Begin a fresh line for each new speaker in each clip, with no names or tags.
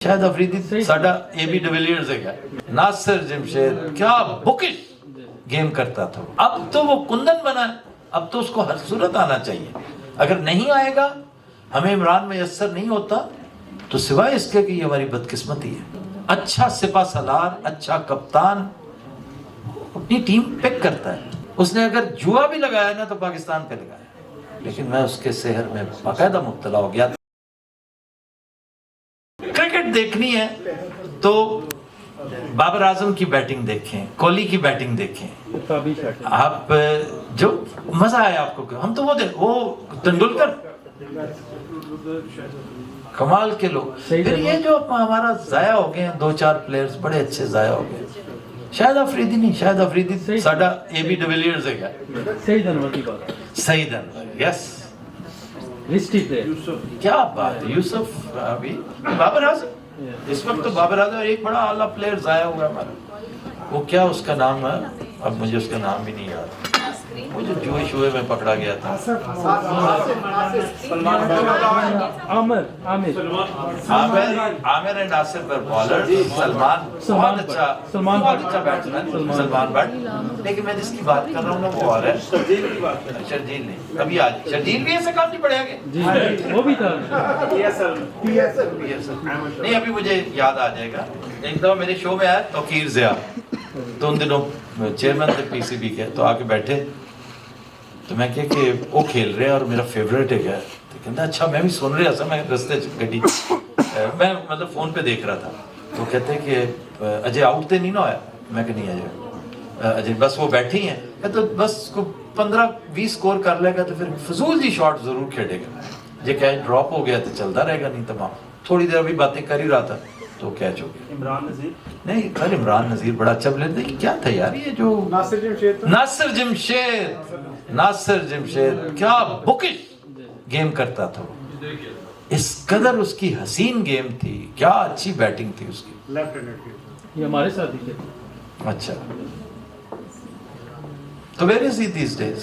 شاہد افریدی ساڈا اے be de Villiers ہے، ناصر جمشید کیا بکش گیم کرتا تھا. اب تو وہ کندن بنا ہے، اب تو اس کو ہر صورت آنا چاہیے. اگر نہیں آئے گا، ہمیں عمران میسر نہیں ہوتا، تو سوائے اس کے کہ یہ ہماری بدقسمتی ہے. اچھا سپہ سالار، اچھا کپتان اپنی ٹیم پک کرتا ہے. اس نے اگر جوا بھی لگایا نا تو پاکستان پہ لگایا، لیکن میں اس کے سحر میں باقاعدہ مبتلا ہو گیا. کرکٹ دیکھنی ہے تو بابر اعظم کی بیٹنگ دیکھیں، کوہلی کی بیٹنگ دیکھیں، آپ جو مزہ آیا آپ کو. ہم تو وہ تندولکر کمال کے لوگ. پھر یہ جو ہمارا ضائع ہو گئے ہیں، دو چار پلیئرز بڑے اچھے ضائع ہو گئے. شاہد افریدی نہیں، شاہد افریدی ساڈا اے بی ڈیویلیئرز ہے.
سعید انور کی بات،
سعید انور، یس
رسٹی پہ
کیا بات ہے. یوسف ابھی بابر اعظم، اس وقت تو بابر اعظم ایک بڑا اعلیٰ پلیئر ضائع ہوا ہمارا. وہ کیا اس کا نام ہے، اب مجھے اس کا نام بھی نہیں یاد. وہ جو جوئے شوئے میں پکڑا گیا تھا، عامر اینڈ آصف پر بالر. سلمان بہت اچھا بیٹسمین سلمان بٹ. لیکن میں جس کی بات کر رہا ہوں نا وہ اور ہے شرجیل نہیں. کبھی آج شرجیل بھی ایسے کام نہیں پڑے گا،
وہ بھی تھا.
نہیں ابھی مجھے یاد آ جائے گا. ایک دفعہ میرے شو میں آیا توقیر ضیاء، تو ان دنوں چیئرمین تھے پی سی بی کے. تو آ کے بیٹھے تو میں کہا کہ وہ کھیل رہے ہیں اور میرا فیوریٹ ہے کیا. تو کہتا اچھا. میں بھی سن رہا تھا، میں رستے گڈی میں مطلب فون پہ دیکھ رہا تھا. تو کہتے کہ اجے آؤٹ تے نہیں نہ ہویا. میں کہ نہیں اجے بس وہ بیٹھی ہیں. تو بس کو 15-20 سکور کر لے گا تو پھر فضول جی شاٹ ضرور کھیلے گا. یہ کیچ ڈراپ ہو گیا تو چلتا رہے گا، نہیں تمام. تھوڑی دیر ابھی باتیں کر ہی رہا تھا تو کیچ ہو گیا.
عمران نذیر
نہیں خیر عمران نذیر بڑا اچھا پلیئر تھا. کیا تھا یار یہ جو ناصر جمشید کیا بکش گیم کرتا تھا. اس قدر اس کی حسین گیم تھی، کیا اچھی بیٹنگ تھی اس کی.
لیفٹ ہینڈ
یہ ہمارے ساتھ ہی تھے.
اچھا تو where is he these days?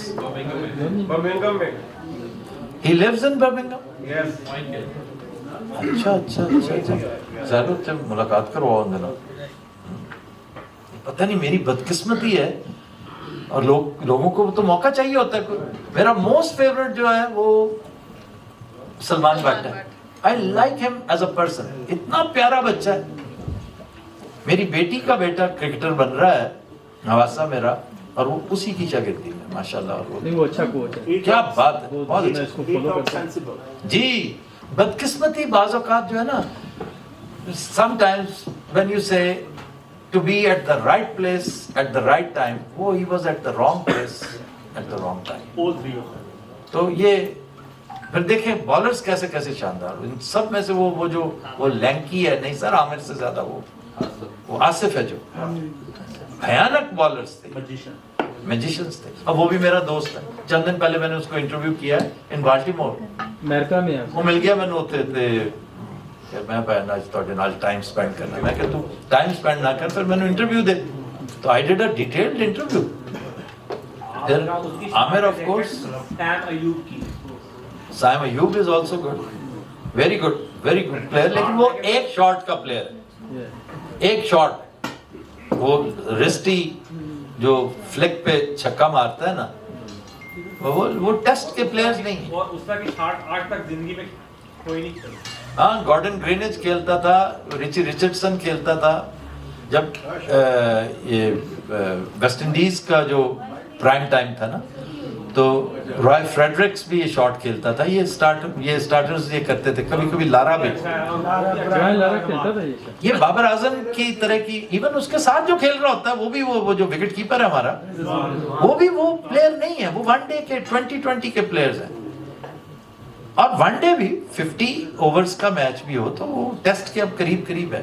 Birmingham میں.
He lives in Birmingham?
یس.
اچھا ضرور سے ملاقات کرو ان دنوں. پتہ نہیں میری بدقسمتی ہے اور لوگوں کو تو موقع چاہیے ہوتا ہے. میرا موسٹ فیوریٹ جو ہے وہ سلمان بٹ ہے. آئی لائک ہم ایز اے پرسن. اتنا پیارا بچہ ہے. میری بیٹی کا بیٹا کرکٹر بن رہا ہے نواسا میرا، اور وہ اسی کی شاگردی میں ماشاءاللہ. اور
وہ اچھا کوچ ہے.
کیا بات ہے، بہت
میں
اچھا.
اس کو فالو کرتا ہوں.
جی بدقسمتی بعض اوقات جو ہے نا، sometimes when you say to be at the right place at the right time, وہ he was at the wrong place at the wrong time.
all three of them.
تو یہ پھر دیکھیں بالرز کیسے کیسے شاندار. ان سب میں سے وہ جو وہ لینکی ہے، نہیں سر عامر سے زیادہ وہ آصف ہے، جو بھیانک بالرز تھے، میجیشنز تھے. اب وہ بھی میرا دوست ہے. چند دن پہلے میں نے اس کو انٹرویو کیا ہے ان بالٹیمور.
امریکہ میں
وہ مل گیا میں ہوتے تھے کہ میں پہنا تھوڑے نال ٹائم سپینڈ کرنا. میں کہ تو ٹائم سپینڈ نہ کر، پھر میں نے انٹرویو دے. تو I did a detailed interview. پھر Aamir of course, Saim Ayub is also good, very good player. لیکن وہ ایک شاٹ کا پلیئر ہے، ایک شاٹ. وہ رسٹی جو فلک پہ چھکا مارتا ہے نا، وہ ٹیسٹ کے پلیئرز نہیں ہیں.
اور اس طرح کی شاٹ آج تک زندگی میں کوئی نہیں کھیلا.
ہاں گارڈن گرینج کھیلتا تھا، ریچی ریچرڈسن کھیلتا تھا. جب یہ ویسٹ انڈیز کا جو پرائم ٹائم تھا نا، تو رائے فریڈرکس بھی یہ شاٹ کھیلتا تھا. یہ سٹارٹرز یہ کرتے تھے. کبھی کبھی لارا بھی،
لارا کھیلتا تھا.
یہ بابر اعظم کی طرح کی. ایون اس کے ساتھ جو کھیل رہا ہوتا ہے وہ بھی وہ جو وکٹ کیپر ہے ہمارا، وہ بھی وہ پلیئر نہیں ہے. وہ ون ڈے کے 20 کے پلیئرز ہیں. اور ون ڈے بھی 50 اوورز کا میچ بھی ہو تو وہ ٹیسٹ کے اب قریب ہے.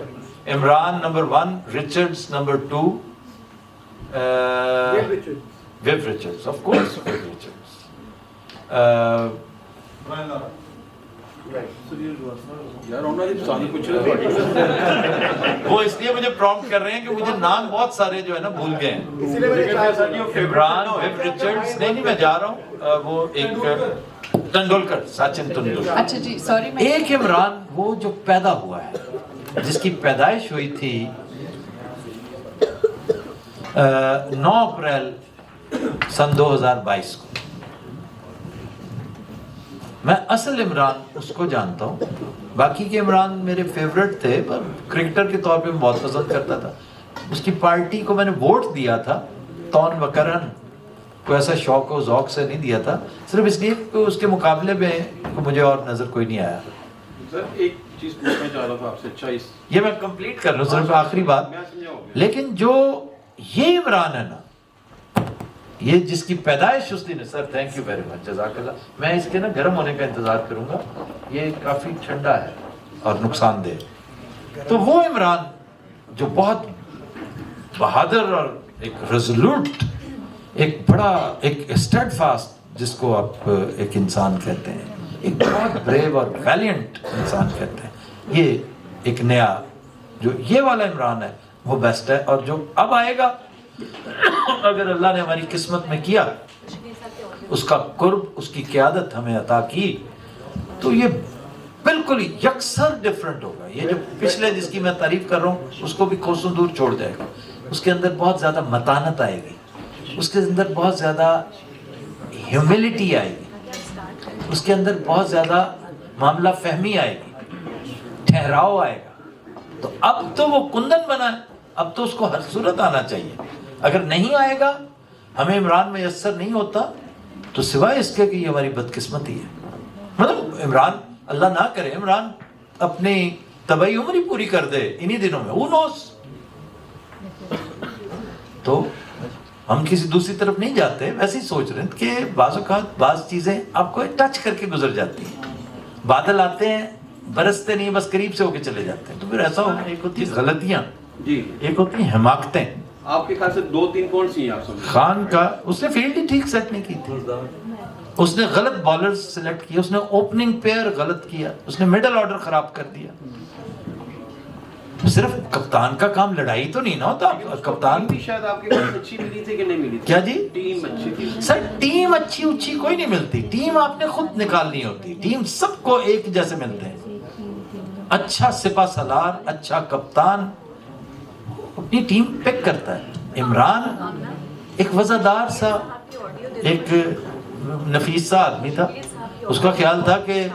Imran number 1، Richards number 2، Viv Richards of course, Viv Richards. وہ اس لیے مجھے پرومپٹ کر رہے ہیں کہ مجھے نام بہت سارے جو ہے نا بھول گئے ہیں. عمران، ویو ریچرڈز، نہیں میں جا رہا ہوں. وہ ایک تندولکر، سچن تندولکر.
اچھا جی سوری.
ایک عمران وہ جو پیدا ہوا ہے جس کی پیدائش ہوئی تھی 9 اپریل سن 2022 کو. میں اصل عمران اس کو جانتا ہوں. باقی کے عمران میرے فیورٹ تھے، پر کرکٹر کے طور پہ میں بہت پسند کرتا تھا. اس کی پارٹی کو میں نے ووٹ دیا تھا تون وکرن، کوئی ایسا شوق و ذوق سے نہیں دیا تھا، صرف اس لیے کہ اس کے مقابلے میں مجھے اور نظر کوئی نہیں آیا.
سر ایک چیز پوچھنا چاہ رہا تھا آپ سے. اچھا
یہ میں کمپلیٹ کر لوں صرف آخری بات. لیکن جو یہ عمران ہے نا، یہ جس کی پیدائش اس دن ہے. Sir thank you very much, جزاک اللہ. میں اس کے نا گرم ہونے کا انتظار کروں گا، یہ کافی ٹھنڈا ہے اور نقصان دہ. تو وہ عمران جو بہت بہادر اور ایک ریزولوٹ، ایک بڑا ایک اسٹیڈ فاسٹ، جس کو آپ ایک انسان کہتے ہیں، ایک بہت بریو اور ویلینٹ انسان کہتے ہیں، یہ ایک نیا جو یہ والا عمران ہے وہ بیسٹ ہے. اور جو اب آئے گا، اگر اللہ نے ہماری قسمت میں کیا، اس کا قرب، اس کی قیادت ہمیں عطا کی، تو یہ بالکل یکسر ڈیفرنٹ ہوگا. یہ جو پچھلے جس کی میں تعریف کر رہا ہوں، اس کو بھی کوسوں دور چھوڑ جائے گا. اس کے اندر بہت زیادہ متانت آئے گی، اس کے اندر بہت زیادہ ہیوملٹی آئے گی، اس کے اندر بہت زیادہ معاملہ فہمی آئے گی، ٹھہراؤ آئے گا. تو اب تو وہ کندن بنا ہے، اب تو اس کو ہر صورت آنا چاہیے. اگر نہیں آئے گا، ہمیں عمران میسر نہیں ہوتا، تو سوائے اس کے کہ یہ ہماری بدقسمتی ہے. مطلب عمران، اللہ نہ کرے عمران اپنی طبعی عمر ہی پوری کر دے انہی دنوں میں، who knows. تو ہم کسی دوسری طرف نہیں جاتے، ویسے ہی سوچ رہے ہیں کہ بعض اوقات بعض چیزیں آپ کو ٹچ کر کے گزر جاتی ہیں. بادل آتے ہیں، برستے نہیں، بس قریب سے ہو کے چلے جاتے ہیں. تو پھر ایسا ہوگا، ایک ہوتی ہے غلطیاں،
جی
ایک ہوتی ہیں حماقتیں.
آپ کے خیال سے 2-3 کون سی ہیں آپ سمجھیں؟
خان کا اس نے فیلڈ ہی ٹھیک سیٹ نہیں کی تھی، اس نے غلط بالرز سلیکٹ کیا، اس نے اوپننگ پیئر غلط کیا، اس نے مڈل آرڈر خراب کر دیا. صرف کپتان کا کام لڑائی تو نہیں نا ہوتا. کپتان
بھی شاید آپ کے پاس اچھی ملی تھی کہ نہیں ملی تھی؟
کیا جی؟
ٹیم اچھی تھی
سر ٹیم اچھی اچھی کوئی نہیں ملتی، ٹیم آپ نے خود نکالنی ہوتی. ٹیم سب کو ایک جیسے ملتے ہیں. اچھا سپہ سالار، اچھا کپتان اپنی ٹیم پک کرتا ہے. عمران ایک وزادار سا، ایک نفیس سا آدمی تھا. اس کا خیال تھا کہ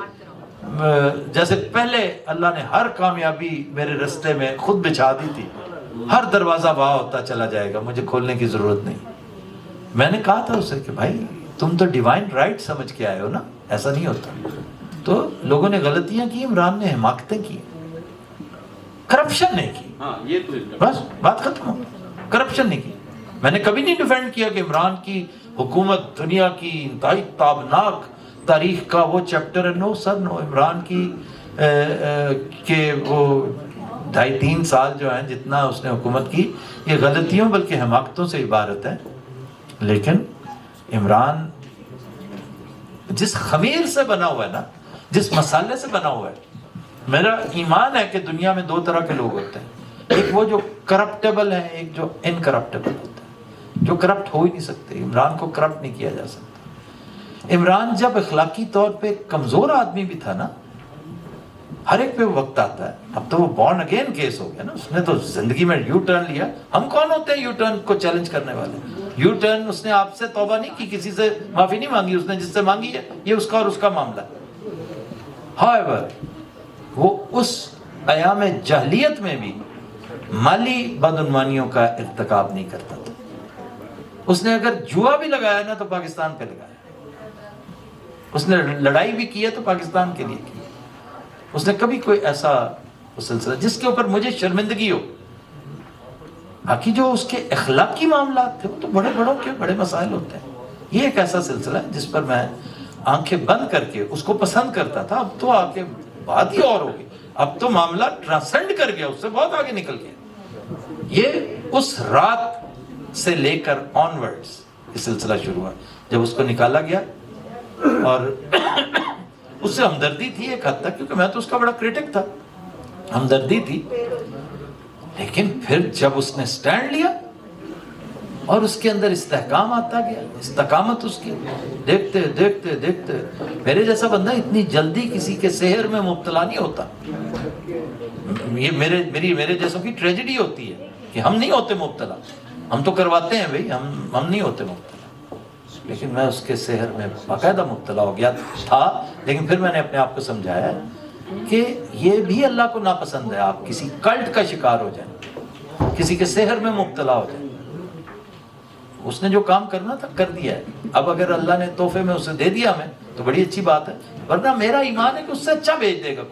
جیسے پہلے اللہ نے ہر کامیابی میرے رستے میں خود بچھا دی تھی، ہر دروازہ وہاں ہوتا چلا جائے گا، مجھے کھولنے کی ضرورت نہیں. میں نے کہا تھا اسے کہ بھائی تم تو ڈیوائن رائٹ سمجھ کے آئے ہو نا، ایسا نہیں ہوتا. تو لوگوں نے غلطیاں کی، عمران نے حماقتیں کی، کرپشن نہیں کی.
ہاں یہ تو
بس بات ختم ہو. کرپشن نہیں کی. میں نے کبھی نہیں ڈیفینڈ کیا کہ عمران کی حکومت دنیا کی انتہائی تابناک تاریخ کا وہ چیپٹر ہے. نو سر نو. عمران کی کہ وہ 2.5-3 سال جو ہیں جتنا اس نے حکومت کی، یہ غلطیوں بلکہ حماقتوں سے عبارت ہے. لیکن عمران جس خمیر سے بنا ہوا ہے نا، جس مسالے سے بنا ہوا ہے، میرا ایمان ہے کہ دنیا میں 2 طرح کے لوگ ہوتے ہیں. ایک وہ جو کرپٹیبل ہیں، ایک جو انکرپٹیبل ہوتا ہے، جو کرپٹ ہو ہی نہیں سکتے. عمران کو کرپٹ نہیں کیا جا سکتا. عمران جب اخلاقی طور پہ کمزور آدمی بھی تھا نا، ہر ایک پہ وقت آتا ہے. اب تو وہ بورن اگین کیس ہو گیا نا، اس نے تو زندگی میں یو ٹرن لیا. ہم کون ہوتے ہیں یو ٹرن کو چیلنج کرنے والے؟ یو ٹرن اس نے آپ سے توبہ نہیں کی، کسی سے معافی نہیں مانگی، اس نے جس سے مانگی ہے یہ اس کا اور اس کا معاملہ. However, وہ اس ایام جاہلیت میں بھی مالی بدعنوانیوں کا ارتکاب نہیں کرتا تھا. اس نے اگر جوا بھی لگایا نا تو پاکستان پہ لگایا. اس نے لڑائی بھی کی ہے تو پاکستان کے لیے کی. اس نے کبھی کوئی ایسا سلسلہ جس کے اوپر مجھے شرمندگی ہو. باقی جو اس کے اخلاقی معاملات تھے وہ تو بڑے بڑوں کے بڑے مسائل ہوتے ہیں. یہ ایک ایسا سلسلہ ہے جس پر میں آنکھیں بند کر کے اس کو پسند کرتا تھا. اب تو آگے بات ہی اور ہوگی. اب تو معاملہ ٹرانسینڈ کر گیا، اس سے بہت آگے نکل گیا. یہ اس رات سے لے کر آنورڈز یہ سلسلہ شروع ہوا جب اس کو نکالا گیا. اور اس سے ہمدردی تھی ایک حد تک، کیونکہ میں تو اس کا بڑا کریٹک تھا. ہمدردی تھی. لیکن پھر جب اس نے سٹینڈ لیا اور اس کے اندر استحکام آتا گیا، استقامت اس کی، دیکھتے دیکھتے دیکھتے میرے جیسا بندہ اتنی جلدی کسی کے سحر میں مبتلا نہیں ہوتا. یہ میرے جیسوں کی ٹریجڈی ہوتی ہے کہ ہم نہیں ہوتے مبتلا. ہم تو کرواتے ہیں بھائی, ہم نہیں ہوتے مبتلا, لیکن میں اس کے سحر میں باقاعدہ مبتلا ہو گیا تھا. لیکن پھر میں نے اپنے آپ کو سمجھایا کہ یہ بھی اللہ کو ناپسند ہے آپ کسی کلٹ کا شکار ہو جائیں, کسی کے سحر میں مبتلا ہو جائیں. اس نے جو کام کرنا تھا کر دیا ہے. اب اگر اللہ نے تحفے میں اسے دے دیا ہمیں تو بڑی اچھی بات ہے, ورنہ میرا ایمان ہے کہ اس سے اچھا بھیج دے گا کوئی.